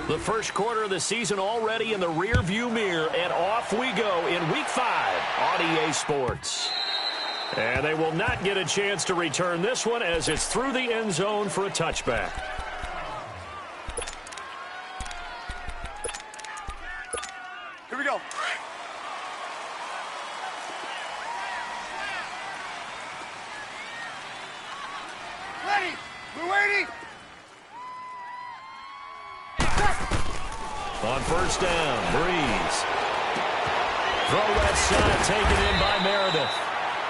The first quarter of the season already in the rearview mirror, and off we go in Week 5 on EA Sports. And they will not get a chance to return this one as it's through the end zone for a touchback. Here we go. Ready. We're waiting. On first down, Breeze. Throw that side taken in by Meredith.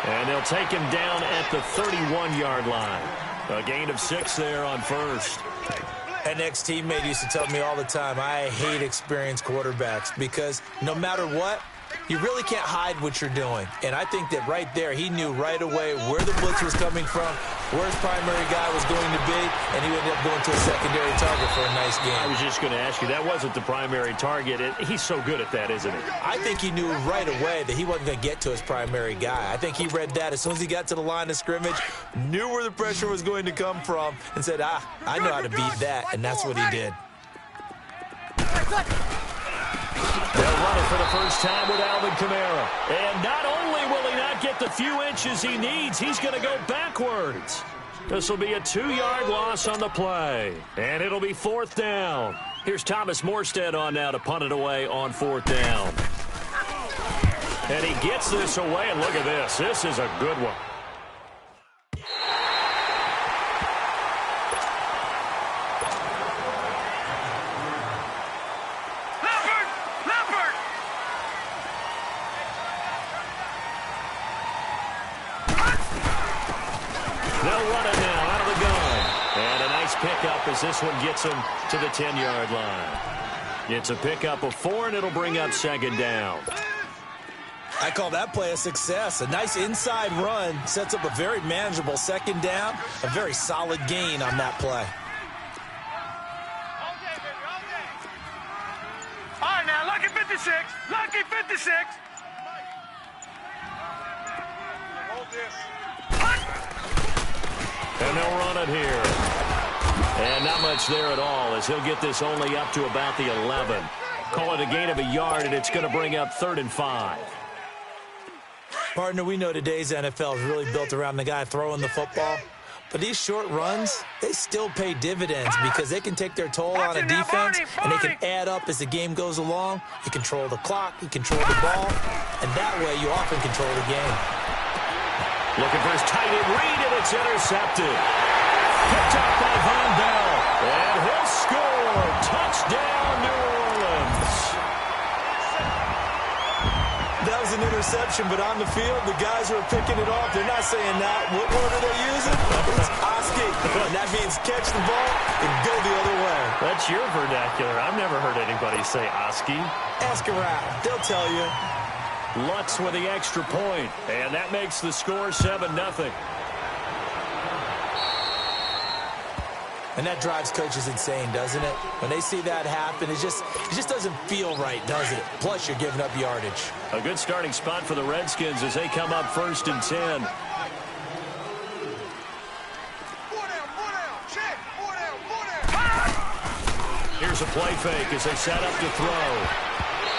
And they'll take him down at the 31-yard line. A gain of 6 there on first. An ex-teammate used to tell me all the time, I hate experienced quarterbacks because no matter what, you really can't hide what you're doing. And I think that right there, he knew right away where the blitz was coming from, where his primary guy was going to be, and he ended up going to a secondary target for a nice game. I was just going to ask you, that wasn't the primary target. He's so good at that, isn't he? I think he knew right away that he wasn't going to get to his primary guy. I think he read that as soon as he got to the line of scrimmage, knew where the pressure was going to come from, and said, I know how to beat that, and that's what he did. They'll run it for the first time with Alvin Kamara. And not only will he not get the few inches he needs, he's going to go backwards. This will be a 2-yard loss on the play. And it'll be 4th down. Here's Thomas Morstead on now to punt it away on 4th down. And he gets this away, and look at this. This is a good one. Pickup as this one gets him to the 10-yard line. It's a pickup of 4, and it'll bring up 2nd down. I call that play a success. A nice inside run sets up a very manageable 2nd down, a very solid gain on that play. All right, now, lucky 56. Lucky 56. Hold this. And they'll run it here. And not much there at all as he'll get this only up to about the 11. Call it a gain of a yard, and it's going to bring up 3rd and 5. Partner, we know today's NFL is really built around the guy throwing the football. But these short runs, they still pay dividends because they can take their toll on a defense, and they can add up as the game goes along. You control the clock, you control the ball, and that way you often control the game. Looking for his tight end read, and it's intercepted. Picked up by Von Bell, and he'll score. Touchdown, New Orleans. That was an interception, but on the field, the guys who are picking it off, they're not saying that. What word are they using? It's Oski. And that means catch the ball and go the other way. That's your vernacular. I've never heard anybody say Oski. Ask around. They'll tell you. Lutz with the extra point, and that makes the score 7-0. And that drives coaches insane, doesn't it? When they see that happen, it just doesn't feel right, does it? Plus, you're giving up yardage. A good starting spot for the Redskins as they come up 1st and 10. Here's a play fake as they set up to throw.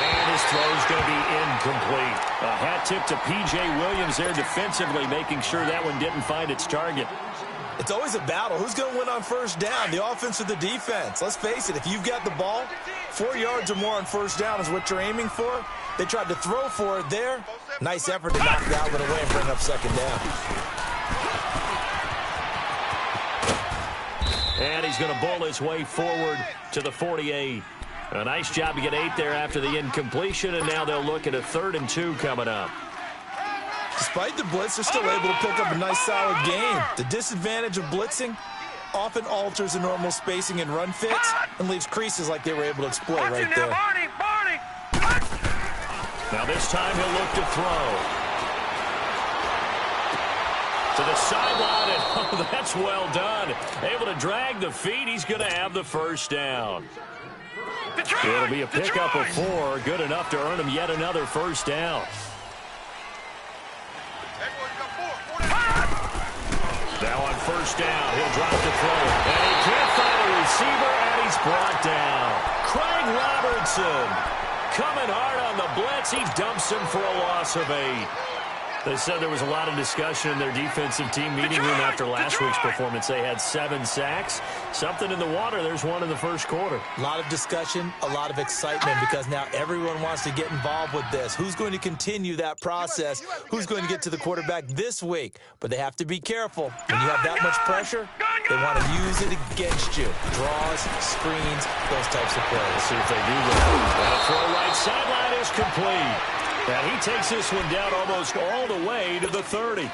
And his throw's going to be incomplete. A hat tip to P.J. Williams there defensively, making sure that one didn't find its target. It's always a battle. Who's going to win on first down, the offense or the defense? Let's face it, if you've got the ball, 4 yards or more on first down is what you're aiming for. They tried to throw for it there. Nice effort to knock that one away and bring up 2nd down. And he's going to bowl his way forward to the 48. A nice job to get 8 there after the incompletion, and now they'll look at a 3rd and 2 coming up. Despite the blitz, they're still able to pick up a nice, solid game. The disadvantage of blitzing often alters the normal spacing and run fits and leaves creases like they were able to exploit right there. Now this time he'll look to throw. To the sideline, and oh, that's well done. Able to drag the feet. He's going to have the first down. It'll be a pickup of 4. Good enough to earn him yet another first down. Now on first down, he'll drop the throw. And he can't find a receiver, and he's brought down. Robertson coming hard on the blitz. He dumps him for a loss of 8. They said there was a lot of discussion in their defensive team meeting room after last week's performance. They had 7 sacks. Something in the water. There's one in the first quarter. A lot of discussion, a lot of excitement, because now everyone wants to get involved with this. Who's going to continue that process? Who's going to get to the quarterback this week? But they have to be careful. When you have that much pressure, they want to use it against you. Draws, screens, those types of plays. Let's see if they do that. That throw right sideline is complete. And he takes this one down almost all the way to the 30.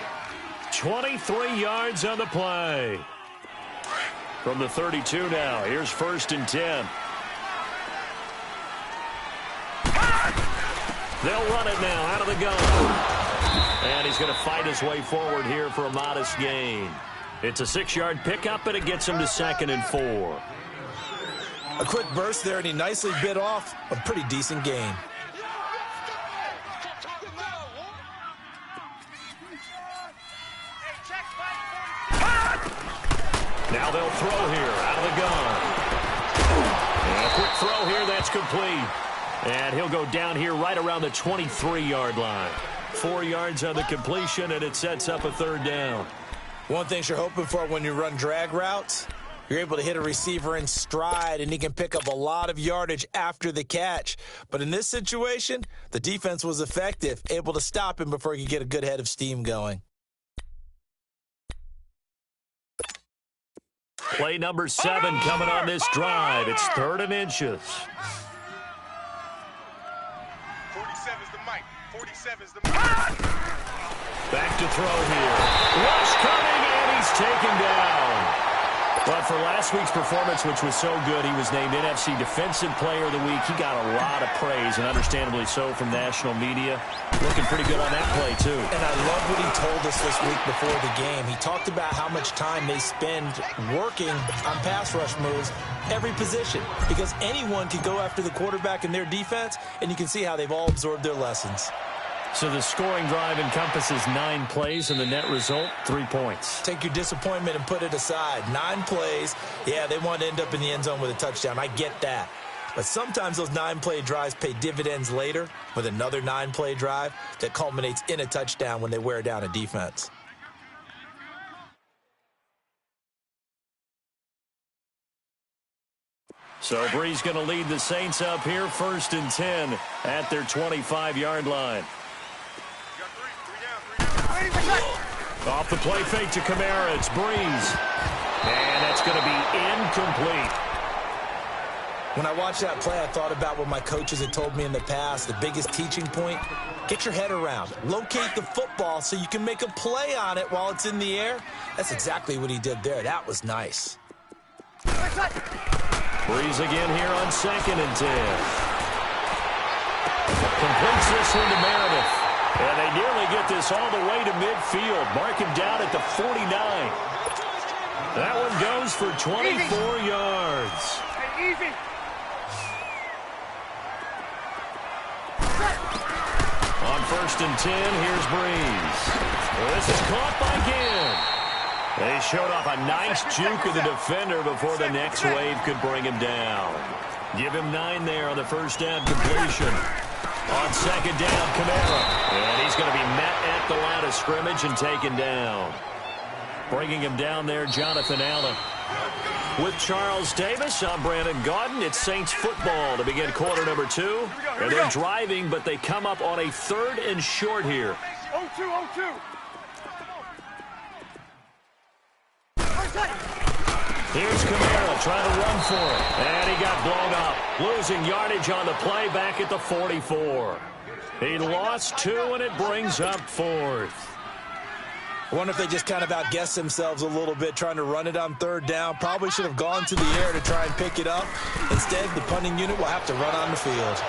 23 yards on the play. From the 32 now, here's 1st and 10. They'll run it now out of the gun. And he's going to fight his way forward here for a modest gain. It's a 6-yard pickup, and it gets him to 2nd and 4. A quick burst there, and he nicely bit off a pretty decent gain. Now they'll throw here out of the gun. And a quick throw here, that's complete. And he'll go down here right around the 23-yard line. 4 yards on the completion, and it sets up a 3rd down. One thing you're hoping for when you run drag routes, you're able to hit a receiver in stride, and he can pick up a lot of yardage after the catch. But in this situation, the defense was effective, able to stop him before he could get a good head of steam going. Play number 7 coming on this drive. It's 3rd and inches. 47's the mic. 47's the mic. Back to throw here. Rush coming, and he's taken down. But for last week's performance, which was so good, he was named NFC Defensive Player of the Week. He got a lot of praise, and understandably so, from national media. Looking pretty good on that play, too. And I love what he told us this week before the game. He talked about how much time they spend working on pass rush moves, every position, because anyone can go after the quarterback in their defense, and you can see how they've all absorbed their lessons. So the scoring drive encompasses 9 plays, and the net result, 3 points. Take your disappointment and put it aside. 9 plays. Yeah, they want to end up in the end zone with a touchdown. I get that. But sometimes those 9-play drives pay dividends later with another 9-play drive that culminates in a touchdown when they wear down a defense. So Bree's going to lead the Saints up here, 1st and 10 at their 25-yard line. Off the play fake to Kamara, it's Breeze. And that's going to be incomplete. When I watched that play, I thought about what my coaches had told me in the past. The biggest teaching point, get your head around. Locate the football so you can make a play on it while it's in the air. That's exactly what he did there. That was nice. Breeze again here on 2nd and 10. Completes this one to Meredith. And they nearly get this all the way to midfield. Mark him down at the 49. That one goes for 24 yards. Hey, easy. On 1st and 10, here's Breeze. Well, this is caught by Ginn. They showed off a nice juke of the defender before the next wave could bring him down. Give him 9 there on the first down completion. On 2nd down, Kamara. And he's going to be met at the line of scrimmage and taken down. Bringing him down there, Jonathan Allen. With Charles Davis, I'm Brandon Gaudin. It's Saints football to begin quarter number 2. And they're driving, but they come up on a 3rd and short here. 0-2. Here's Kamara trying to run for it. And he got blown up. Losing yardage on the play back at the 44. He lost 2, and it brings up 4th. I wonder if they just kind of outguessed themselves a little bit trying to run it on 3rd down. Probably should have gone to the air to try and pick it up. Instead, the punting unit will have to run on the field.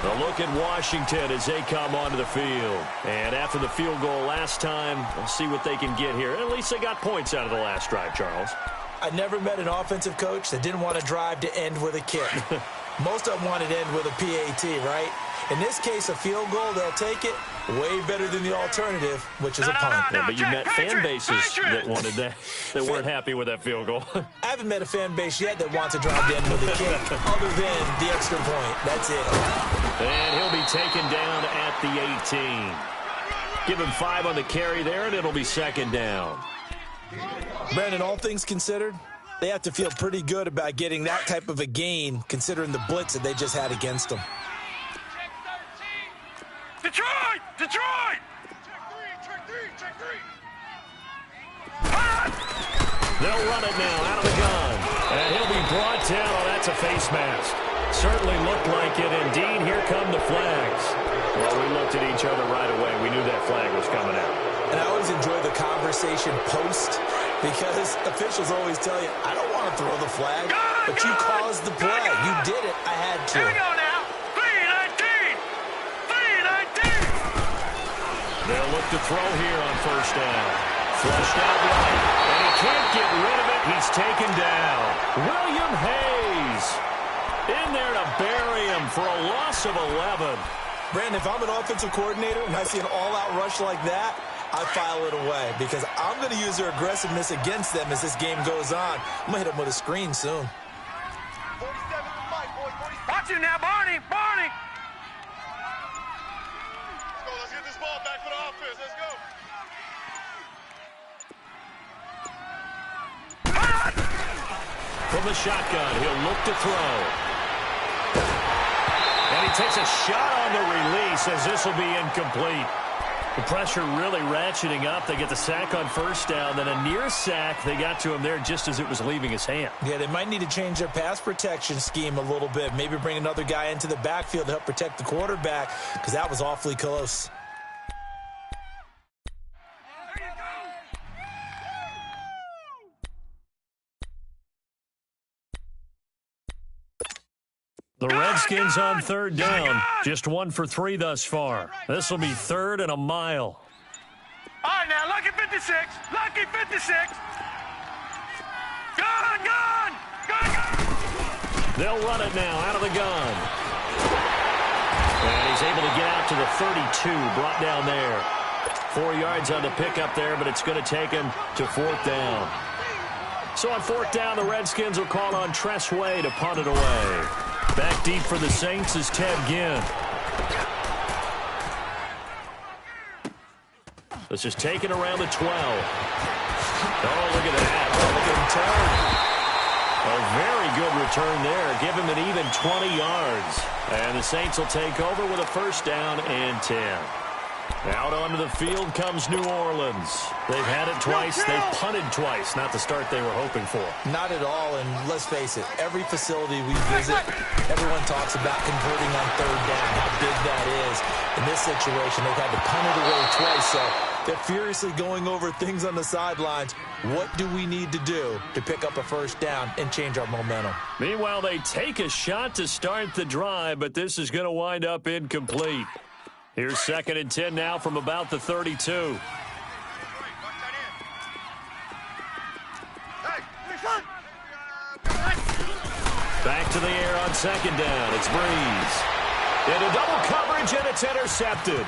A look at Washington as they come onto the field. And after the field goal last time, we'll see what they can get here. At least they got points out of the last drive, Charles. I never met an offensive coach that didn't want to drive to end with a kick. Most of them wanted to end with a PAT, right? In this case, a field goal, they'll take it. Way better than the alternative, which is a punt. Yeah, but you met fan bases that wanted that, that weren't happy with that field goal. I haven't met a fan base yet that wants to drive in with a kick other than the extra point. That's it. And he'll be taken down at the 18. Give him 5 on the carry there, and it'll be second down. Brandon, all things considered, they have to feel pretty good about getting that type of a gain considering the blitz that they just had against them. Detroit! Detroit! Check three. They'll run it now out of the gun. And he'll be brought down. Oh, that's a face mask. Certainly looked like it. Indeed, here come the flags. Well, we looked at each other right away. We knew that flag was coming out. And I always enjoy the conversation post because officials always tell you, I don't want to throw the flag, but you caused the play. You did it. I had to. Here we go now. 3-19. They'll look to throw here on first down. Flushed out right, and he can't get rid of it. He's taken down. William Hayes in there to bury him for a loss of 11. Brandon, if I'm an offensive coordinator and I see an all-out rush like that, I file it away because I'm going to use their aggressiveness against them as this game goes on. I'm going to hit them with a screen soon. 47's the mic, boys. Watch him now, Barney. Let's get this ball back for the offense. Let's go. From the shotgun, he'll look to throw. And he takes a shot on the release as this will be incomplete. The pressure really ratcheting up. They get the sack on first down, then a near sack. They got to him there just as it was leaving his hand. Yeah, they might need to change their pass protection scheme a little bit. Maybe bring another guy into the backfield to help protect the quarterback because that was awfully close. The Redskins on third down. Just 1 for 3 thus far. This will be third and a mile. All right, now, lucky 56. Gun! They'll run it now out of the gun. And he's able to get out to the 32, brought down there. 4 yards on the pickup there, but it's going to take him to fourth down. So on fourth down, the Redskins will call on Tress Way to punt it away. Back deep for the Saints is Ted Ginn. This is taken around the 12. Oh, look at that. Oh, look at him turn. A very good return there. Give him an even 20 yards. And the Saints will take over with a first down and 10. Out onto the field comes New Orleans. They've had it twice. They've punted twice. Not the start they were hoping for. Not at all, and let's face it, every facility we visit, everyone talks about converting on third down, how big that is. In this situation, they've had to punt it away twice, so they're furiously going over things on the sidelines. What do we need to do to pick up a first down and change our momentum? Meanwhile, they take a shot to start the drive, but this is going to wind up incomplete. Here's second and 10 now from about the 32. Back to the air on second down. It's Breeze. Into double coverage, and it's intercepted.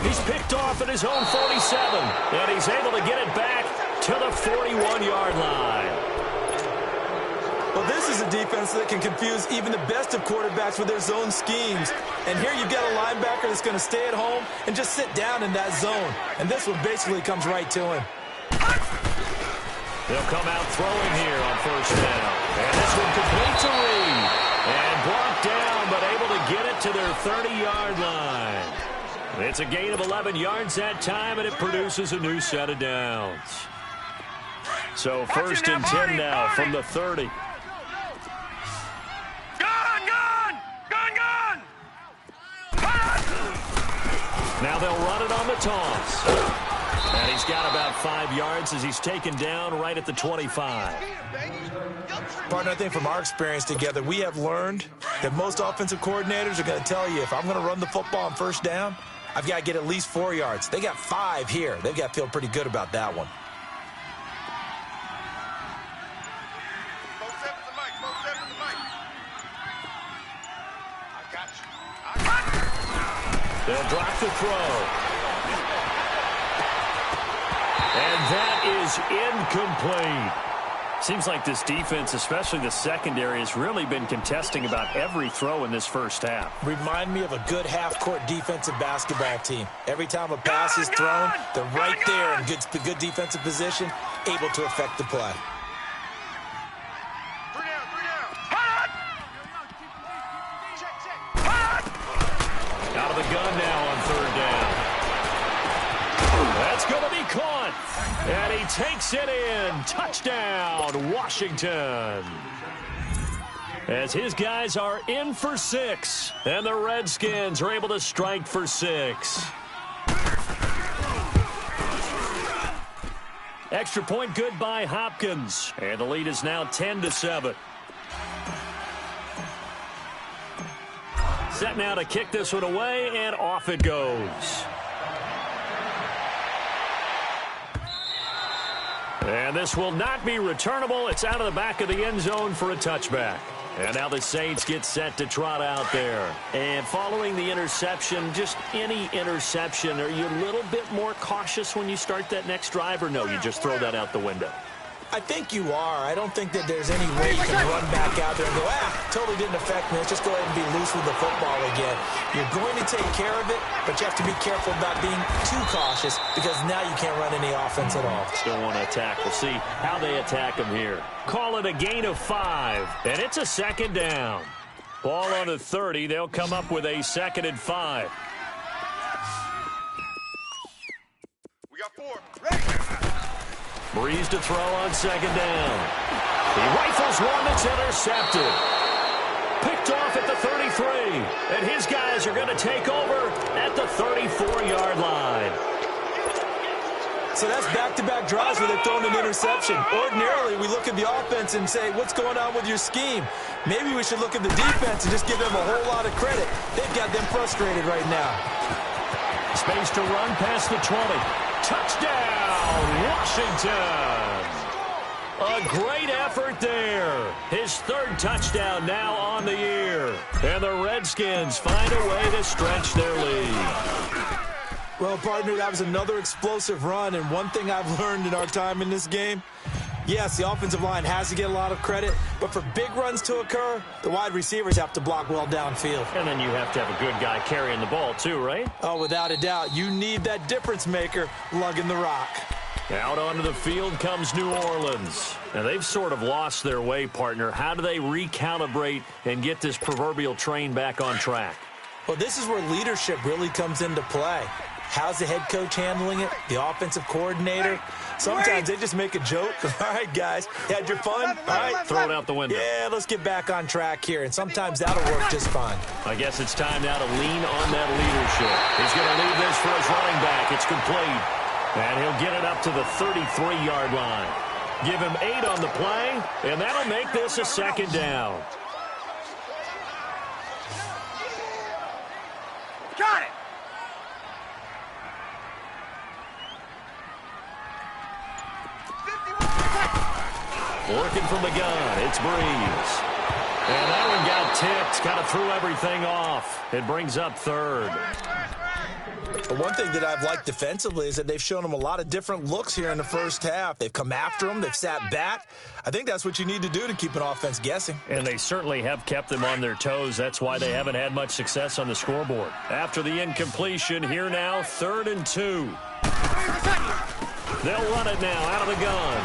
He's picked off at his own 47, and he's able to get it back to the 41-yard line. Well, this is a defense that can confuse even the best of quarterbacks with their zone schemes. And here you've got a linebacker that's going to stay at home and just sit down in that zone. And this one basically comes right to him. They'll come out throwing here on first down. And this one complete to Reed. And blocked down, but able to get it to their 30-yard line. It's a gain of 11 yards that time, and it produces a new set of downs. So first and 10 now from the 30. Now they'll run it on the toss. And he's got about 5 yards as he's taken down right at the 25. Partner, I think from our experience together, we have learned that most offensive coordinators are going to tell you, if I'm going to run the football on first down, I've got to get at least 4 yards. They got 5 here. They've got to feel pretty good about that one. They'll drop the throw. And that is incomplete. Seems like this defense, especially the secondary, has really been contesting about every throw in this first half. Remind me of a good half-court defensive basketball team. Every time a pass is thrown, they're right there in good defensive position, able to affect the play. Out of the gun now on third down. That's going to be caught. And he takes it in. Touchdown, Washington. As his guys are in for 6. And the Redskins are able to strike for 6. Extra point good by Hopkins. And the lead is now 10-7. Set now to kick this one away, and off it goes. And this will not be returnable. It's out of the back of the end zone for a touchback. And now the Saints get set to trot out there. And following the interception, just any interception, are you a little bit more cautious when you start that next drive, or no, you just throw that out the window? I think you are. I don't think that there's any way you can run back out there and go, totally didn't affect me. Let's just go ahead and be loose with the football again. You're going to take care of it, but you have to be careful about being too cautious because now you can't run any offense at all. Still want to attack. We'll see how they attack him here. Call it a gain of 5, and it's a second down. Ball on the 30. They'll come up with a 2nd and 5. We got 4. Ready. Breeze to throw on 2nd down. He rifles one that's intercepted. Picked off at the 33. And his guys are going to take over at the 34-yard line. So that's back-to-back drives where they've thrown an interception. Ordinarily, we look at the offense and say, what's going on with your scheme? Maybe we should look at the defense and just give them a whole lot of credit. They've got them frustrated right now. Space to run past the 20. Touchdown, Washington! A great effort there. His 3rd touchdown now on the year. And the Redskins find a way to stretch their lead. Well, partner, that was another explosive run, and one thing I've learned in our time in this game, yes, the offensive line has to get a lot of credit, but for big runs to occur, the wide receivers have to block well downfield. And then you have to have a good guy carrying the ball too, right? Oh, without a doubt. You need that difference maker lugging the rock. Out onto the field comes New Orleans. Now, they've sort of lost their way, partner. How do they recalibrate and get this proverbial train back on track? Well, this is where leadership really comes into play. How's the head coach handling it? The offensive coordinator? Sometimes they just make a joke. All right, guys, you had your fun? All right. Throw it out the window. Yeah, let's get back on track here, and sometimes that'll work just fine. I guess it's time now to lean on that leadership. He's going to leave this for his running back. It's complete. And he'll get it up to the 33-yard line. Give him 8 on the play, and that'll make this a 2nd down. Got it. Working from the gun, it's Breeze. And that one got tipped, kind of threw everything off. It brings up 3rd. But one thing that I've liked defensively is that they've shown them a lot of different looks here in the first half. They've come after them. They've sat back. I think that's what you need to do to keep an offense guessing. And they certainly have kept them on their toes. That's why they haven't had much success on the scoreboard. After the incompletion, here now, 3rd and 2. They'll run it now out of the gun.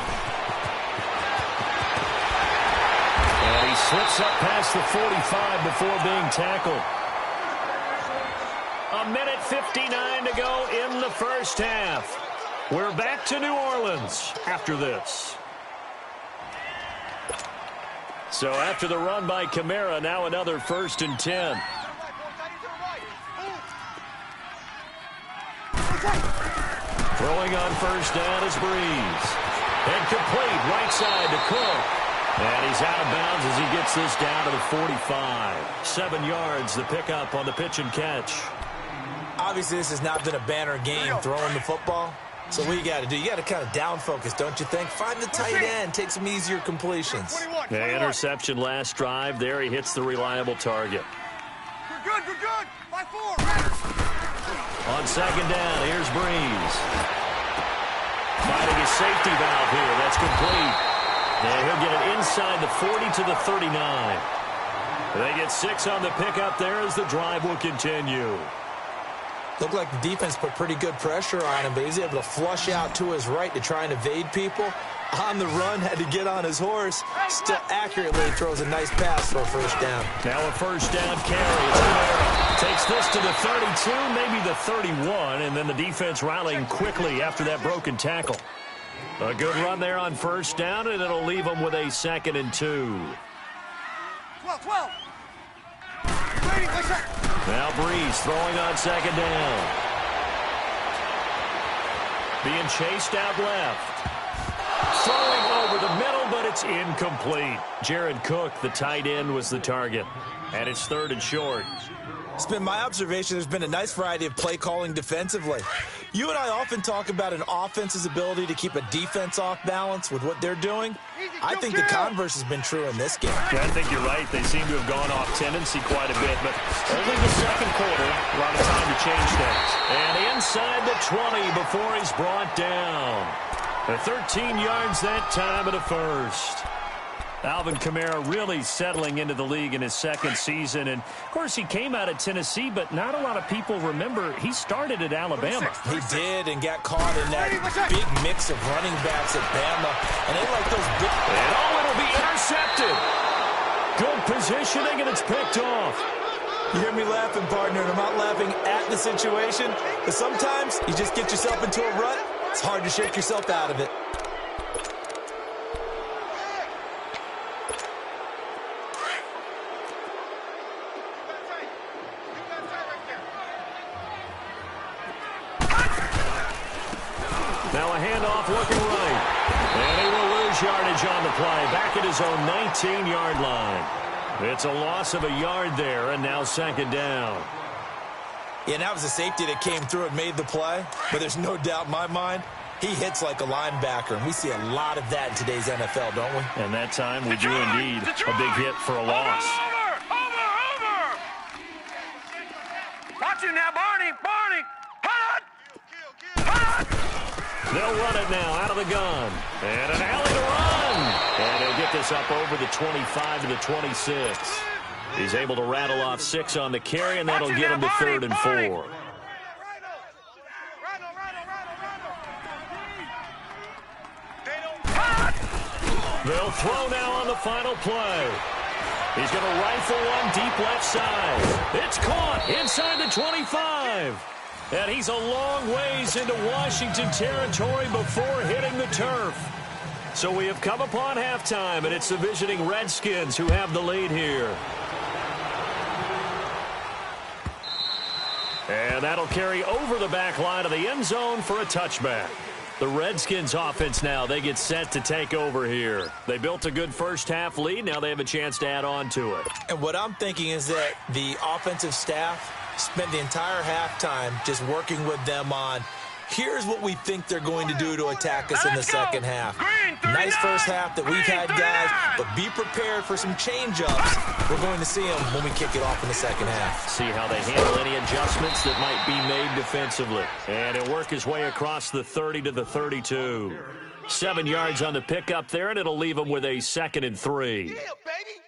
And he slips up past the 45 before being tackled. 1:59 to go in the first half. We're back to New Orleans after this. So after the run by Kamara, now another 1st and 10. Throwing on 1st down is Breeze. And complete right side to Cook. And he's out of bounds as he gets this down to the 45. 7 yards, the pickup on the pitch and catch. Obviously, this has not been a banner game throwing the football. So what you got to do, you got to kind of down focus, don't you think? Find the tight end, take some easier completions. The interception last drive. There he hits the reliable target. We're good. By 4. On second down, here's Breeze. Finding his safety valve here. That's complete. And he'll get it inside the 40 to the 39. They get 6 on the pickup there as the drive will continue. Looked like the defense put pretty good pressure on him, but he's able to flush out to his right to try and evade people. On the run, had to get on his horse. Still accurately throws a nice pass for a first down. Now a first down carry. It's Kamara. Takes this to the 32, maybe the 31, and then the defense rallying quickly after that broken tackle. A good run there on first down, and it'll leave them with a 2nd and 2. 12. Now Breeze throwing on second down. Being chased out left. Throwing over the middle, but it's incomplete. Jared Cook, the tight end, was the target. And it's 3rd and short. It's been my observation there's been a nice variety of play calling defensively. You and I often talk about an offense's ability to keep a defense off balance with what they're doing. I think the converse has been true in this game. Yeah, I think you're right. They seem to have gone off tendency quite a bit, but only the second quarter. A lot of time to change things. And inside the 20 before he's brought down. 13 yards that time at a first. Alvin Kamara really settling into the league in his 2nd season. And, of course, he came out of Tennessee, but not a lot of people remember he started at Alabama. He did and got caught in that big mix of running backs at Bama. And they like those big... And, it'll be intercepted. Good positioning, and it's picked off. You hear me laughing, partner, and I'm not laughing at the situation. But sometimes you just get yourself into a rut. It's hard to shake yourself out of it. Now a handoff looking right. And he will lose yardage on the play. Back at his own 19-yard line. It's a loss of a yard there, and now 2nd down. Yeah, and that was a safety that came through and made the play. But there's no doubt in my mind, he hits like a linebacker. And we see a lot of that in today's NFL, don't we? And that time we do indeed a big hit for a loss. Over! Watch it now, Barney! Hot! They'll run it now out of the gun. And an alley to run. And he'll get this up over the 25 to the 26. He's able to rattle off 6 on the carry, and that'll get him to 3rd and 4. They'll throw now on the final play. He's going to rifle one deep left side. It's caught inside the 25. And he's a long ways into Washington territory before hitting the turf. So we have come upon halftime, and it's the visiting Redskins who have the lead here. And that'll carry over the back line of the end zone for a touchback. The Redskins offense now, they get set to take over here. They built a good first-half lead. Now they have a chance to add on to it. And what I'm thinking is that the offensive staff spent the entire halftime just working with them on, here's what we think they're going to do to attack us in the second half. Nice first half that we've had, guys, but be prepared for some change-ups. We're going to see them when we kick it off in the second half. See how they handle any adjustments that might be made defensively. And he'll work his way across the 30 to the 32. 7 yards on the pickup there, and it'll leave him with a 2nd and 3. Yeah, baby!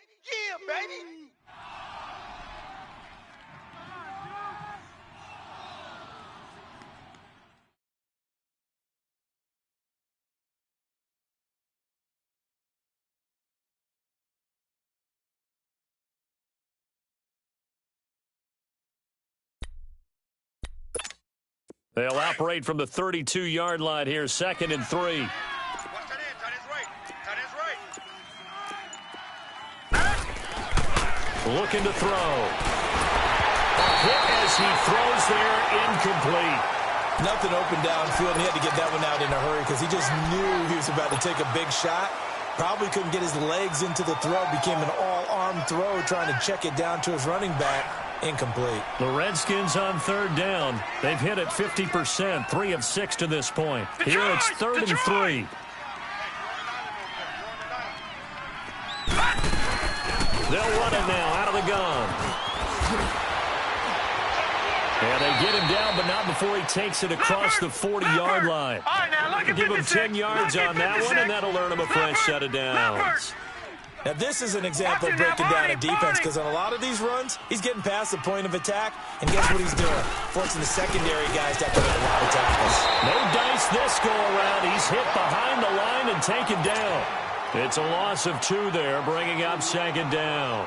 They'll operate from the 32-yard line here, 2nd and 3. Watch that end, tight ends right. Looking to throw. A hit as he throws there, incomplete. Nothing open downfield, and he had to get that one out in a hurry because he just knew he was about to take a big shot. Probably couldn't get his legs into the throw. Became an all-arm throw trying to check it down to his running back. Incomplete. The Redskins on 3rd down. They've hit it 50%, 3 of 6 to this point. Here it's 3rd and 3. They'll run it now out of the gun. And They get him down, but not before he takes it across the 40-yard line. All right, now, look at Give him 10 yards on that one, and that'll earn him a fresh set of downs. Now, this is an example of breaking down a defense because on a lot of these runs, he's getting past the point of attack, and guess what he's doing? Forcing the secondary guys to have to make a lot of tackles. No dice this go-around. He's hit behind the line and taken down. It's a loss of 2 there, bringing up second down.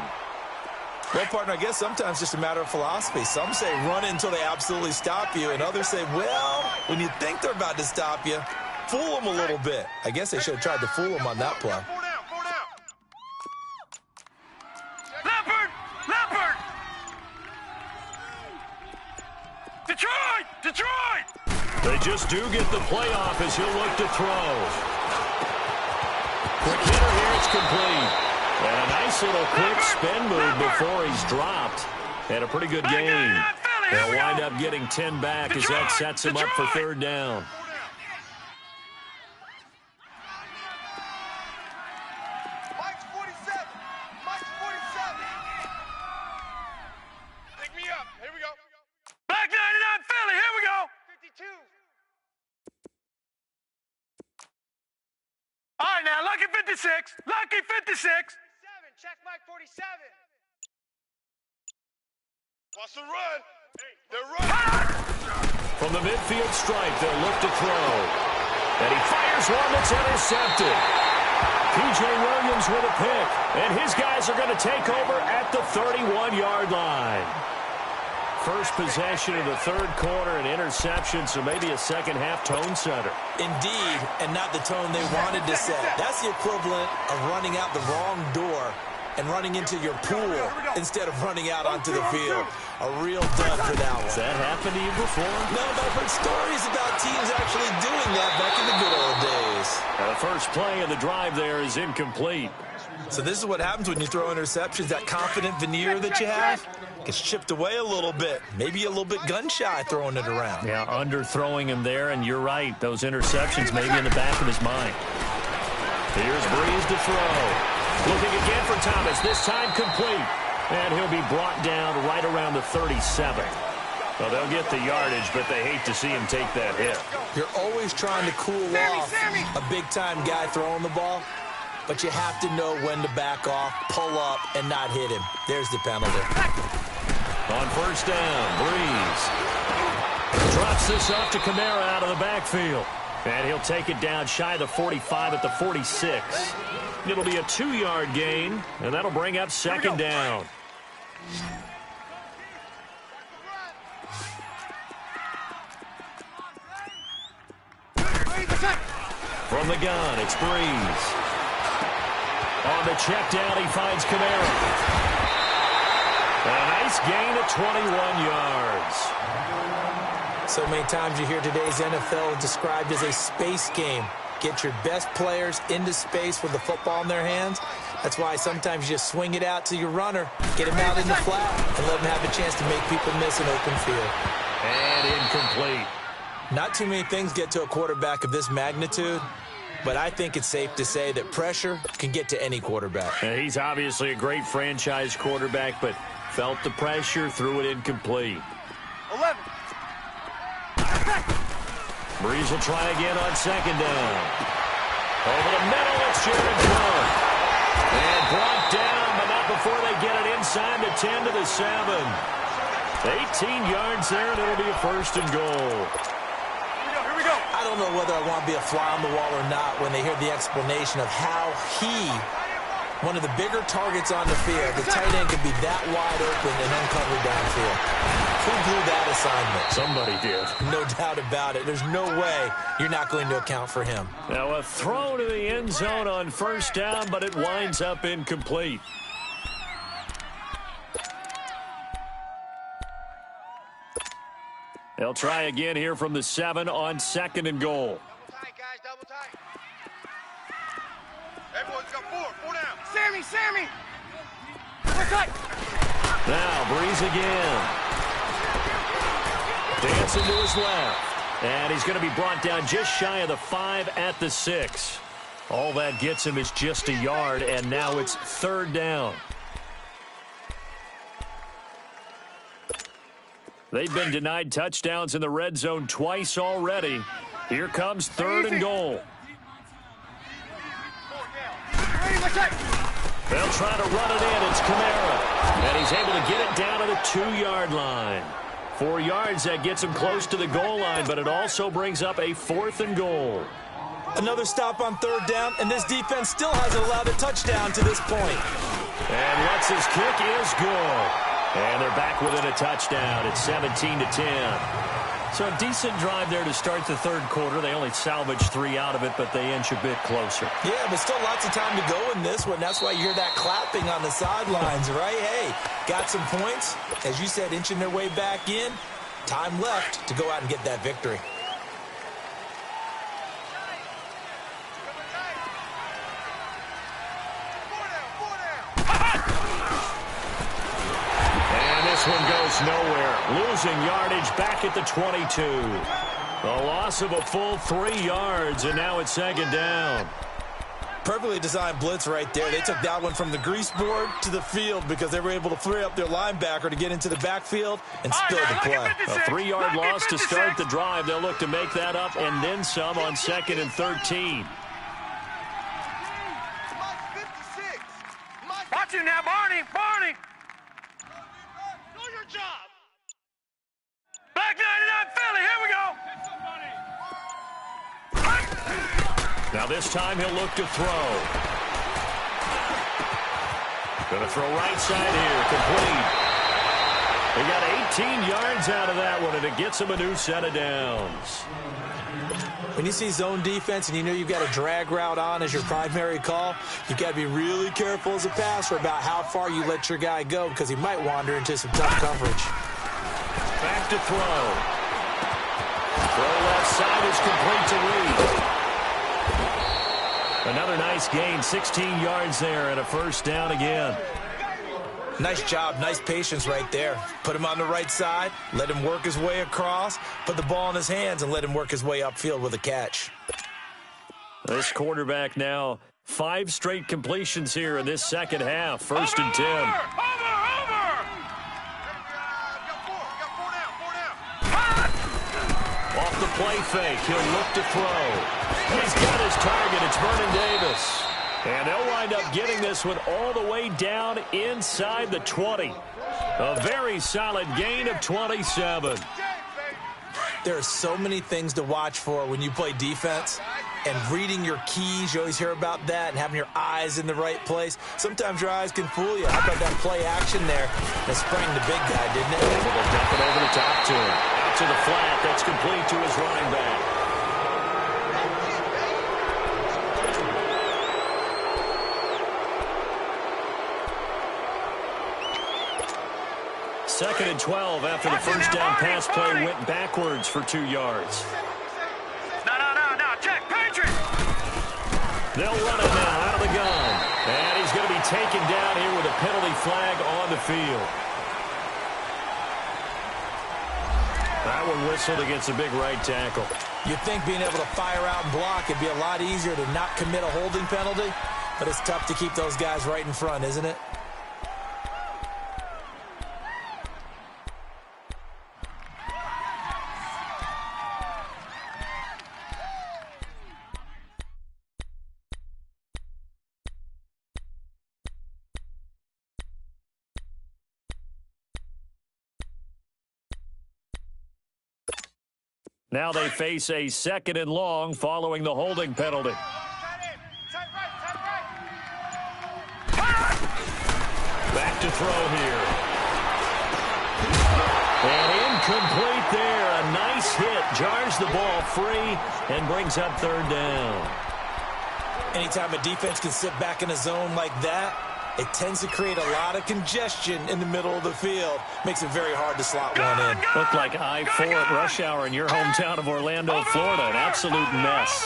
Well, partner, I guess sometimes it's just a matter of philosophy. Some say run until they absolutely stop you, and others say, well, when you think they're about to stop you, fool them a little bit. I guess they should have tried to fool them on that play. Leopard! Detroit! They just do get the playoff as he'll look to throw. Quick hitter here, it's complete. And a nice little quick spin move before he's dropped. And a pretty good game. They'll wind up getting 10 back as that sets him up for third down. Mike's 47. Mike's 47. Pick me up. Here we go. Black 99 Philly, here we go. 52. All right, now, lucky 56. Lucky 56. Check Mike 47. Wants to run. They're running. From the midfield stripe, they'll look to throw. And he fires one that's intercepted. P.J. Williams with a pick. And his guys are going to take over at the 31-yard line. First possession of the third quarter, an interception, so maybe a second-half tone setter. Indeed, and not the tone they wanted to set. That's the equivalent of running out the wrong door and running into your pool instead of running out onto the field. A real dud for that one. Has that happened to you before? No, but I've heard stories about teams actually doing that back in the good old days. The first play of the drive there is incomplete. So this is what happens when you throw interceptions. That confident veneer that you have gets chipped away a little bit. Maybe a little bit gun-shy throwing it around. Yeah, underthrowing him there, and you're right. Those interceptions may be in the back of his mind. Here's Breeze to throw. Looking again for Thomas, this time complete. And he'll be brought down right around the 37. Well, they'll get the yardage, but they hate to see him take that hit. You're always trying to cool off a big-time guy throwing the ball, but you have to know when to back off, pull up, and not hit him. There's the penalty. On first down, Breeze drops this off to Kamara out of the backfield. And he'll take it down shy of the 45 at the 46. It'll be a 2-yard gain, and that'll bring up second down. From the gun, it's Breeze. On the check down, he finds Kamara. A nice gain of 21 yards. So many times you hear today's NFL described as a space game. Get your best players into space with the football in their hands. That's why sometimes you just swing it out to your runner, get him out in the flat, and let him have a chance to make people miss an open field. And incomplete. Not too many things get to a quarterback of this magnitude, but I think it's safe to say that pressure can get to any quarterback. He's obviously a great franchise quarterback, but felt the pressure, threw it incomplete. 11. Breeze will try again on second down. Over the middle, it's Jared Cook. And brought down, but not before they get it inside the 10 to the 7. 18 yards there, and it'll be a first and goal. Here we go. I don't know whether I want to be a fly on the wall or not when they hear the explanation of how one of the bigger targets on the field, the tight end could be that wide open and uncovered downfield. Who blew that assignment? Somebody did. No doubt about it. There's no way you're not going to account for him. Now a throw to the end zone on first down, but it winds up incomplete. They'll try again here from the 7 on second and goal. Double tight, guys. Double tight. Everyone's got 4. 4 down. Sammy. Double tight. Now Breeze again. Dancing to his left. And he's going to be brought down just shy of the 5 at the 6. All that gets him is just a yard, and now it's third down. They've been denied touchdowns in the red zone twice already. Here comes 3rd and goal. They'll try to run it in. It's Kamara. And he's able to get it down to the 2-yard line. 4 yards, that gets him close to the goal line, but it also brings up a 4th and goal. Another stop on 3rd down, and this defense still hasn't allowed a touchdown to this point. And Lutz's kick is good. And they're back within a touchdown. It's 17-10. So a decent drive there to start the 3rd quarter. They only salvaged 3 out of it, but they inch a bit closer. Yeah, but still lots of time to go in this one. That's why you hear that clapping on the sidelines, right? Hey, got some points. As you said, inching their way back in. Time left to go out and get that victory. This one goes nowhere. Losing yardage back at the 22. A loss of a full 3 yards, and now it's 2nd down. Perfectly designed blitz right there. They took that one from the grease board to the field because they were able to free up their linebacker to get into the backfield and spill the play. A 3-yard loss to start the drive. They'll look to make that up and then some on 2nd and 13. Watch you now, Barney. Barney. Job. Black 99 Philly, here we go. Now this time he'll look to throw. Gonna throw right side here, complete. He got 18 yards out of that one, and it gets him a new set of downs. When you see zone defense and you know you've got a drag route on as your primary call, you've got to be really careful as a passer about how far you let your guy go because he might wander into some tough coverage. Back to throw. Throw left side is complete to Reed. Another nice gain, 16 yards there and a 1st down again. Nice job, nice patience right there. Put him on the right side, let him work his way across, put the ball in his hands, and let him work his way upfield with a catch. This quarterback now, 5 straight completions here in this 2nd half. 1st and 10. Over. Off the play fake, he'll look to throw. He's got his target, it's Vernon Davis. And they'll wind up getting this one all the way down inside the 20. A very solid gain of 27. There are so many things to watch for when you play defense. And reading your keys, you always hear about that, and having your eyes in the right place. Sometimes your eyes can fool you. How about that play action there? That sprang the big guy, didn't it? Able to dump it over the top to him. Out to the flat, that's complete to his running back. 2nd and 12 after the 1st down pass play went backwards for 2 yards. No, check, Patriot. They'll run it now out of the gun. And he's going to be taken down here with a penalty flag on the field. That one whistled against a big right tackle. You'd think being able to fire out and block would be a lot easier to not commit a holding penalty, but it's tough to keep those guys right in front, isn't it? Now they face a 2nd and long following the holding penalty. Back to throw here. And incomplete there. A nice hit. Jars the ball free and brings up 3rd down. Anytime a defense can sit back in a zone like that, it tends to create a lot of congestion in the middle of the field. Makes it very hard to slot one in. Looked like I-4 at rush hour in your hometown of Orlando, Florida. An absolute mess.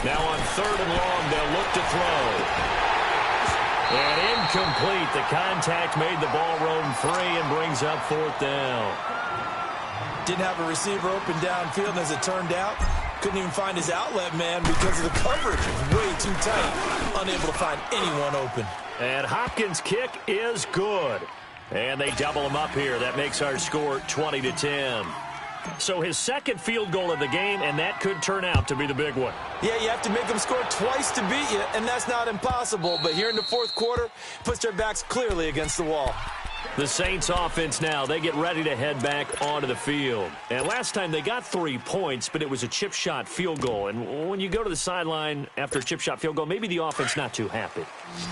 Now on 3rd and long, they'll look to throw. And incomplete. The contact made the ball roam free and brings up 4th down. Didn't have a receiver open downfield, and as it turned out, Couldn't even find his outlet man because of the coverage. It was way too tight. Unable to find anyone open. And Hopkins' kick is good. And they double him up here. That makes our score 20-10. So his second field goal of the game, and that could turn out to be the big one. Yeah, you have to make them score twice to beat you, and that's not impossible. But here in the fourth quarter, puts their backs clearly against the wall. The Saints offense now, they get ready to head back onto the field. And last time they got 3 points, but it was a chip shot field goal. And when you go to the sideline after a chip shot field goal, maybe the offense not too happy.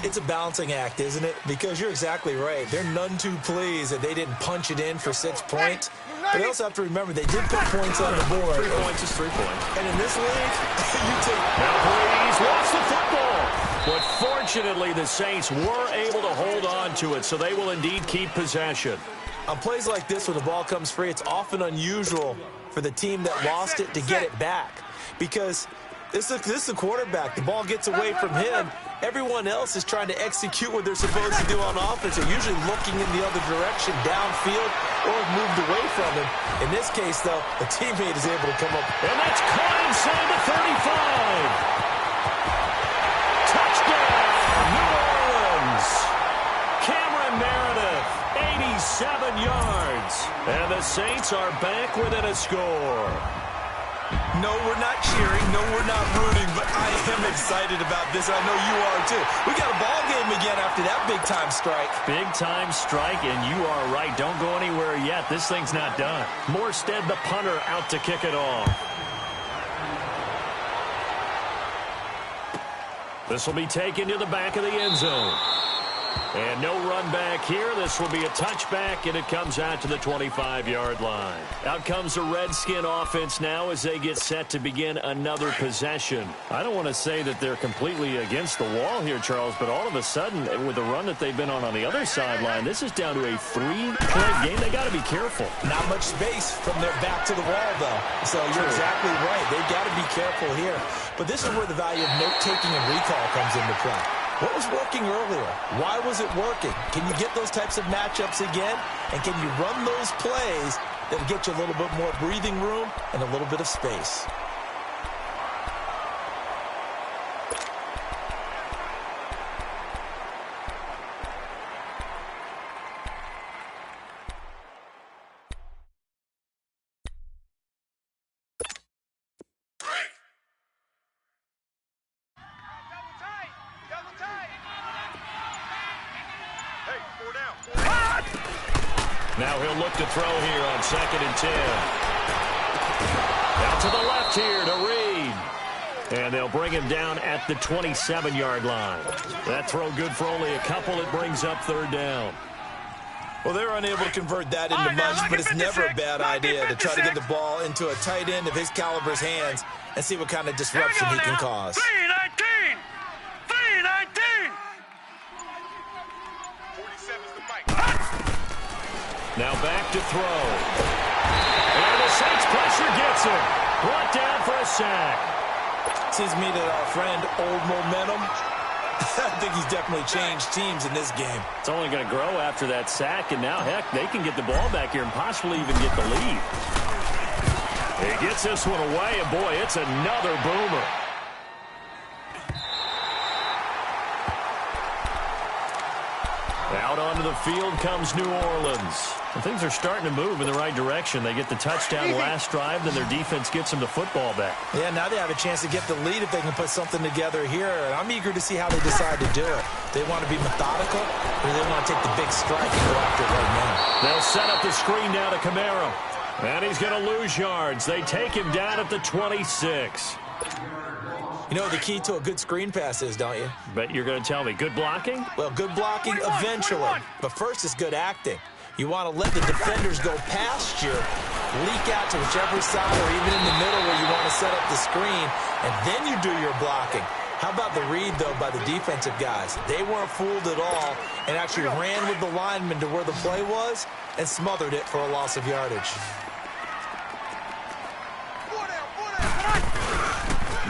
It's a balancing act, isn't it? Because you're exactly right. They're none too pleased that they didn't punch it in for 6 points. But they also have to remember they did put points on the board. 3 points is 3 points. And in this league, you take... Now Breeze lost the football. But fortunately, the Saints were able to hold on to it, so they will indeed keep possession. On plays like this, when the ball comes free, it's often unusual for the team that lost it to get it back. Because this is a quarterback. The ball gets away from him. Everyone else is trying to execute what they're supposed to do on offense. They're usually looking in the other direction, downfield, or moved away from him. In this case, though, a teammate is able to come up. And that's caught inside the 35. Touchdown, New Orleans. Cameron Meredith, 87 yards. And the Saints are back within a score. No, we're not cheering. No, we're not rooting. But I am excited about this. I know you are, too. We got a ball game again after that big-time strike. Big-time strike, and you are right. Don't go anywhere yet. This thing's not done. Morstead, the punter, out to kick it off. This will be taken to the back of the end zone. And no run back here. This will be a touchback, and it comes out to the 25-yard line. Out comes the Redskin offense now as they get set to begin another possession. I don't want to say that they're completely against the wall here, Charles, but all of a sudden, with the run that they've been on the other sideline, this is down to a 3-point game. They got to be careful. Not much space from their back to the wall, though. So you're exactly right. They've got to be careful here. But this is where the value of note-taking and recall comes into play. What was working earlier? Why was it working? Can you get those types of matchups again? And can you run those plays that get you a little bit more breathing room and a little bit of space? Now he'll look to throw here on 2nd and 10. Out to the left here to Reed. And they'll bring him down at the 27-yard line. That throw good for only a couple. It brings up 3rd down. Well, they're unable to convert that into much, but it's never a bad idea to try to get the ball into a tight end of his caliber's hands and see what kind of disruption he can cause. 319! 319! 47's the mic. Now back to throw. And the Saints pressure gets him. Brought down for a sack. Seems to me that our friend Old Momentum, I think he's definitely changed teams in this game. It's only going to grow after that sack, and now, heck, they can get the ball back here and possibly even get the lead. He gets this one away, and boy, it's another boomer. Out onto the field comes New Orleans. And things are starting to move in the right direction. They get the touchdown last drive, then their defense gets them the football back. Yeah, now they have a chance to get the lead if they can put something together here. And I'm eager to see how they decide to do it. They want to be methodical, or they want to take the big strike and go after it right now. They'll set up the screen now to Camaro. And he's going to lose yards. They take him down at the 26. You know what the key to a good screen pass is, don't you? Bet you're going to tell me. Good blocking? Well, good blocking eventually. But first is good acting. You want to let the defenders go past you, leak out to whichever side or even in the middle where you want to set up the screen, and then you do your blocking. How about the read, though, by the defensive guys? They weren't fooled at all and actually ran with the lineman to where the play was and smothered it for a loss of yardage.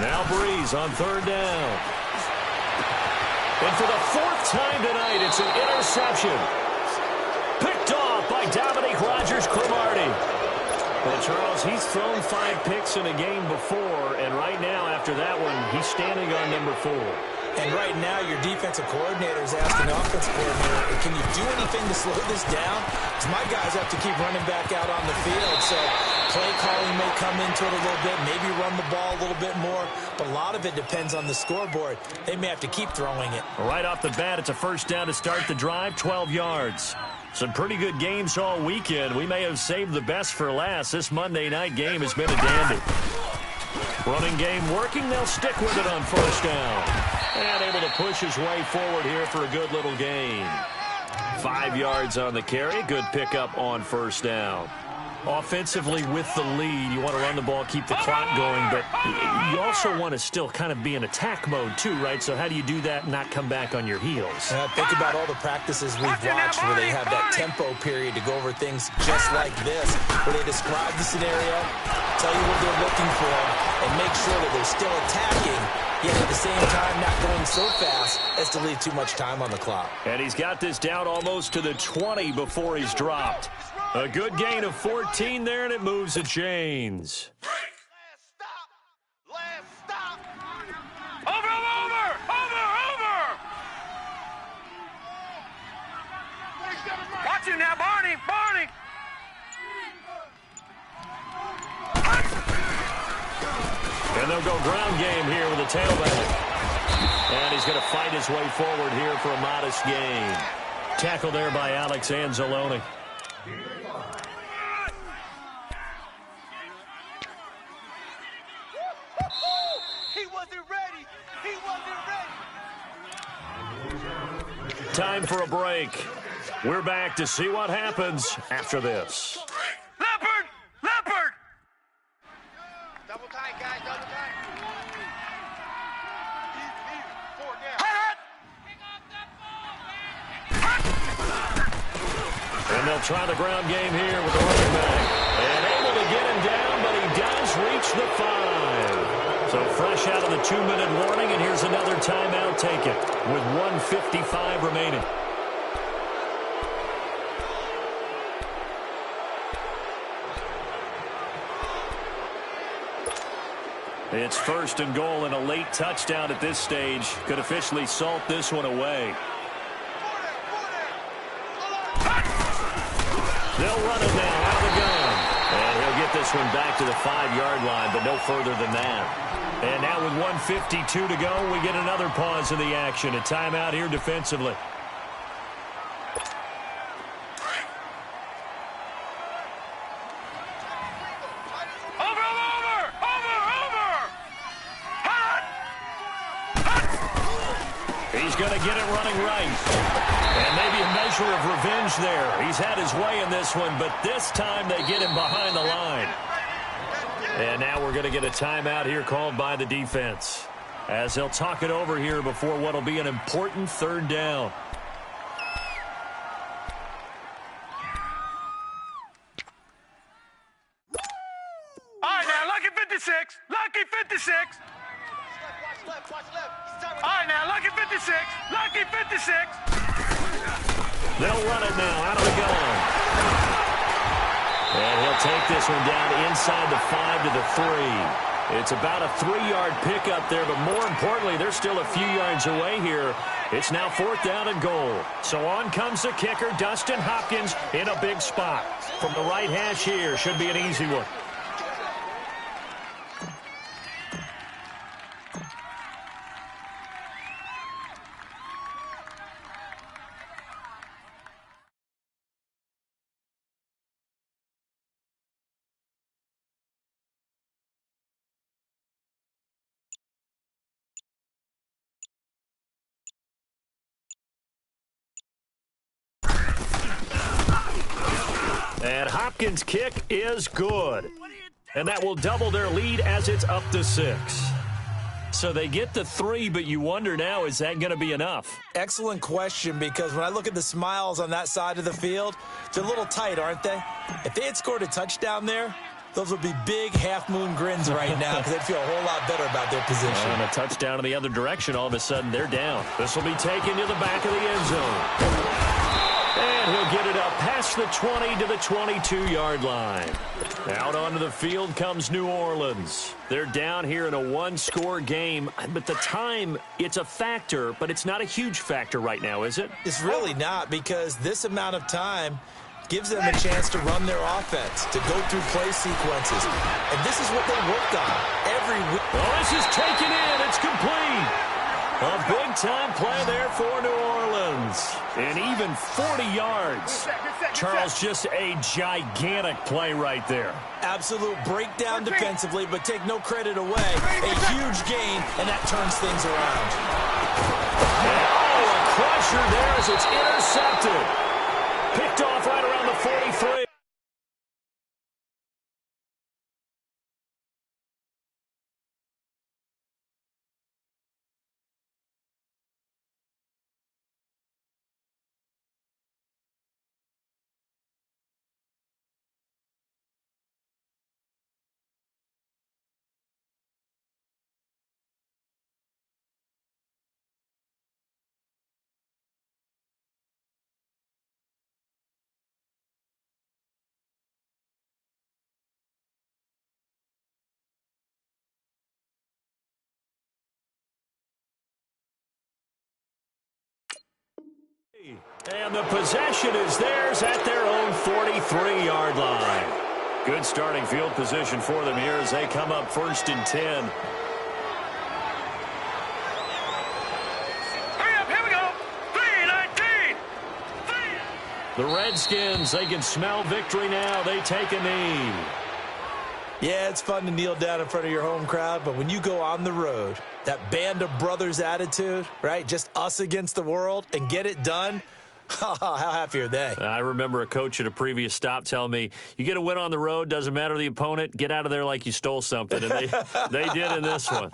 Now Breeze on 3rd down. And for the 4th time tonight, it's an interception. Picked off by Dominique Rodgers-Cromartie. Well, Charles, he's thrown 5 picks in a game before, and right now, after that one, he's standing on number 4. And right now, your defensive coordinator is asking offensive coordinator, can you do anything to slow this down? Because my guys have to keep running back out on the field. So play calling may come into it a little bit, maybe run the ball a little bit more. But a lot of it depends on the scoreboard. They may have to keep throwing it. Right off the bat, it's a first down to start the drive, 12 yards. Some pretty good games all weekend. We may have saved the best for last. This Monday night game has been a dandy. Running game working. They'll stick with it on first down. And able to push his way forward here for a good little gain. 5 yards on the carry. Good pickup on first down. Offensively with the lead, you want to run the ball, keep the clock going, but you also want to still kind of be in attack mode too, right? So how do you do that and not come back on your heels? Think about all the practices we've watched where they have that tempo period to go over things just like this, where they describe the scenario, tell you what they're looking for, and make sure that they're still attacking, yet at the same time not going so fast as to leave too much time on the clock. And he's got this down almost to the 20 before he's dropped. A good gain of 14 there, and it moves the chains. Last stop. Last stop. Over. 47 right. Watch him now, Barney. And they'll go ground game here with a tailback. And he's going to fight his way forward here for a modest gain. Tackle there by Alex Anzalone. He wasn't ready. He wasn't ready. Time for a break. We're back to see what happens after this. Leopard. Double tight, guys. Double tight. Leave it. 4 down. And they'll try the ground game here with the running back. And able to get him down, but he does reach the 5. So fresh out of the 2-minute warning, and here's another timeout taken with 1:55 remaining. It's first and goal, and a late touchdown at this stage could officially salt this one away. They'll run it now out of the gun. And he'll get this one back to the 5-yard line, but no further than that. And now with 1:52 to go, we get another pause in the action. A timeout here defensively. He's going to get it running right. And maybe a measure of revenge there. He's had his way in this one, but this time they get him behind the line. And now we're going to get a timeout here called by the defense, as they'll talk it over here before what will be an important third down. All right, now, lucky 56. Lucky 56. Watch left. All right, now, lucky 56. Lucky 56. They'll run it now out of the gun. And he'll take this one down inside the 5 to the 3. It's about a 3-yard pickup there, but more importantly, they're still a few yards away here. It's now 4th down and goal. So on comes the kicker, Dustin Hopkins, in a big spot. From the right hash here, should be an easy one. And Hopkins' kick is good. And that will double their lead as it's up to 6. So they get the 3, but you wonder now, is that going to be enough? Excellent question, because when I look at the smiles on that side of the field, they're a little tight, aren't they? If they had scored a touchdown there, those would be big half-moon grins right now, because they'd feel a whole lot better about their position. And a touchdown in the other direction, all of a sudden they're down. This will be taken to the back of the end zone. And he'll get it up past the 20 to the 22-yard line. Out onto the field comes New Orleans. They're down here in a one-score game, but the time, it's a factor, but it's not a huge factor right now, is it? It's really not, because this amount of time gives them a chance to run their offense, to go through play sequences. And this is what they worked on every week. Well, this is taken in. It's complete. A big-time play there for New Orleans. And even 40 yards. Charles, just a gigantic play right there. Absolute breakdown defensively, but take no credit away. A huge gain, and that turns things around. Oh, a crusher there as it's intercepted. Picked off right around the 43. And the possession is theirs at their own 43-yard line. Good starting field position for them here as they come up 1st and 10. Hurry up, here we go. 3:19. The Redskins, they can smell victory now. They take a knee. Yeah, it's fun to kneel down in front of your home crowd, but when you go on the road, that band of brothers attitude, right, just us against the world, and get it done, how happy are they? I remember a coach at a previous stop telling me, you get a win on the road, doesn't matter the opponent, get out of there like you stole something. And they did in this one.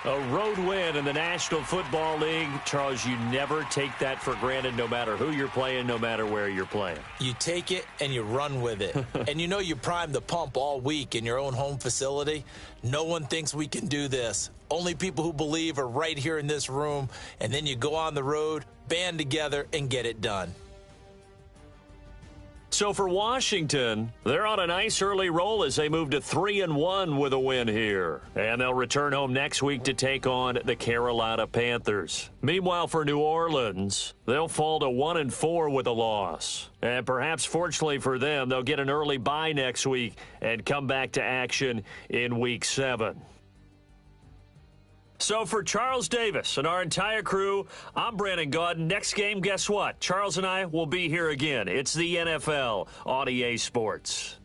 A road win in the National Football League. Charles, you never take that for granted no matter who you're playing, no matter where you're playing. You take it and you run with it. And you know you primed the pump all week in your own home facility. No one thinks we can do this. Only people who believe are right here in this room. And then you go on the road, band together, and get it done. So for Washington, they're on a nice early roll as they move to 3-1 with a win here. And they'll return home next week to take on the Carolina Panthers. Meanwhile, for New Orleans, they'll fall to 1-4 with a loss. And perhaps fortunately for them, they'll get an early bye next week and come back to action in Week 7. So for Charles Davis and our entire crew, I'm Brandon Gaudin. Next game, guess what? Charles and I will be here again. It's the NFL on EA Sports.